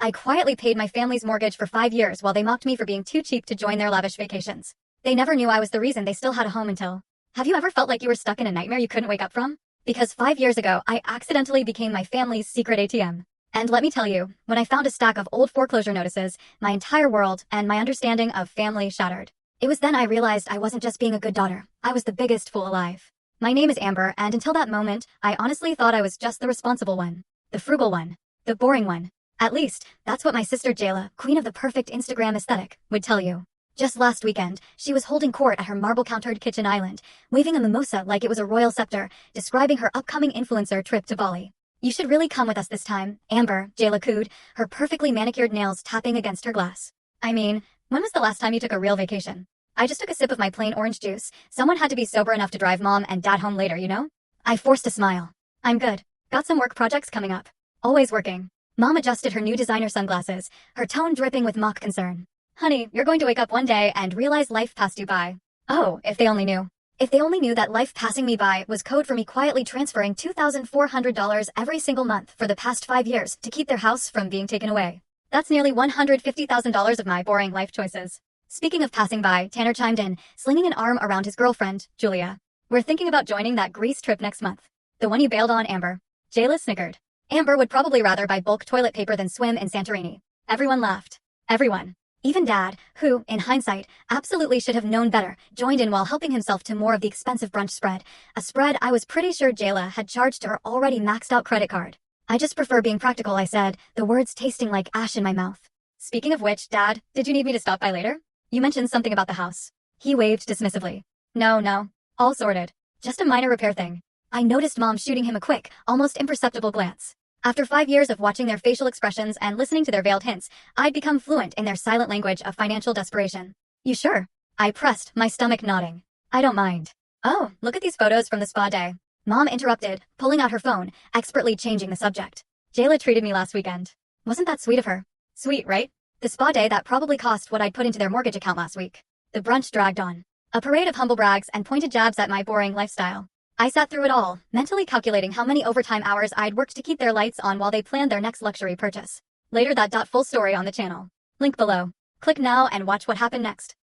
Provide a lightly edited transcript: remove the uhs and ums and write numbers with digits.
I quietly paid my family's mortgage for 5 years while they mocked me for being too cheap to join their lavish vacations. They never knew I was the reason they still had a home until. Have you ever felt like you were stuck in a nightmare you couldn't wake up from? Because 5 years ago, I accidentally became my family's secret ATM. And let me tell you, when I found a stack of old foreclosure notices, my entire world and my understanding of family shattered. It was then I realized I wasn't just being a good daughter, I was the biggest fool alive. My name is Amber, and until that moment, I honestly thought I was just the responsible one. The frugal one. The boring one. At least, that's what my sister Jayla, queen of the perfect Instagram aesthetic, would tell you. Just last weekend, she was holding court at her marble-countered kitchen island, waving a mimosa like it was a royal scepter, describing her upcoming influencer trip to Bali. You should really come with us this time, Amber, Jayla cooed, her perfectly manicured nails tapping against her glass. I mean, when was the last time you took a real vacation? I just took a sip of my plain orange juice. Someone had to be sober enough to drive mom and dad home later, you know? I forced a smile. I'm good. Got some work projects coming up. Always working. Mom adjusted her new designer sunglasses, her tone dripping with mock concern. Honey, you're going to wake up one day and realize life passed you by. Oh, if they only knew. If they only knew that life passing me by was code for me quietly transferring $2,400 every single month for the past 5 years to keep their house from being taken away. That's nearly $150,000 of my boring life choices. Speaking of passing by, Tanner chimed in, slinging an arm around his girlfriend, Julia. We're thinking about joining that Greece trip next month. The one you bailed on, Amber. Jayla snickered. Amber would probably rather buy bulk toilet paper than swim in Santorini. Everyone laughed. Everyone. Even Dad, who, in hindsight, absolutely should have known better, joined in while helping himself to more of the expensive brunch spread, a spread I was pretty sure Jayla had charged to her already maxed-out credit card. I just prefer being practical, I said, the words tasting like ash in my mouth. Speaking of which, Dad, did you need me to stop by later? You mentioned something about the house. He waved dismissively. No. All sorted. Just a minor repair thing. I noticed Mom shooting him a quick, almost imperceptible glance. After 5 years of watching their facial expressions and listening to their veiled hints, I'd become fluent in their silent language of financial desperation. You sure? I pressed, my stomach nodding. I don't mind. Oh, look at these photos from the spa day. Mom interrupted, pulling out her phone, expertly changing the subject. Jayla treated me last weekend. Wasn't that sweet of her? Sweet, right? The spa day that probably cost what I'd put into their mortgage account last week. The brunch dragged on. A parade of humble brags and pointed jabs at my boring lifestyle. I sat through it all, mentally calculating how many overtime hours I'd worked to keep their lights on while they planned their next luxury purchase. Later that full story on the channel. Link below. Click now and watch what happened next.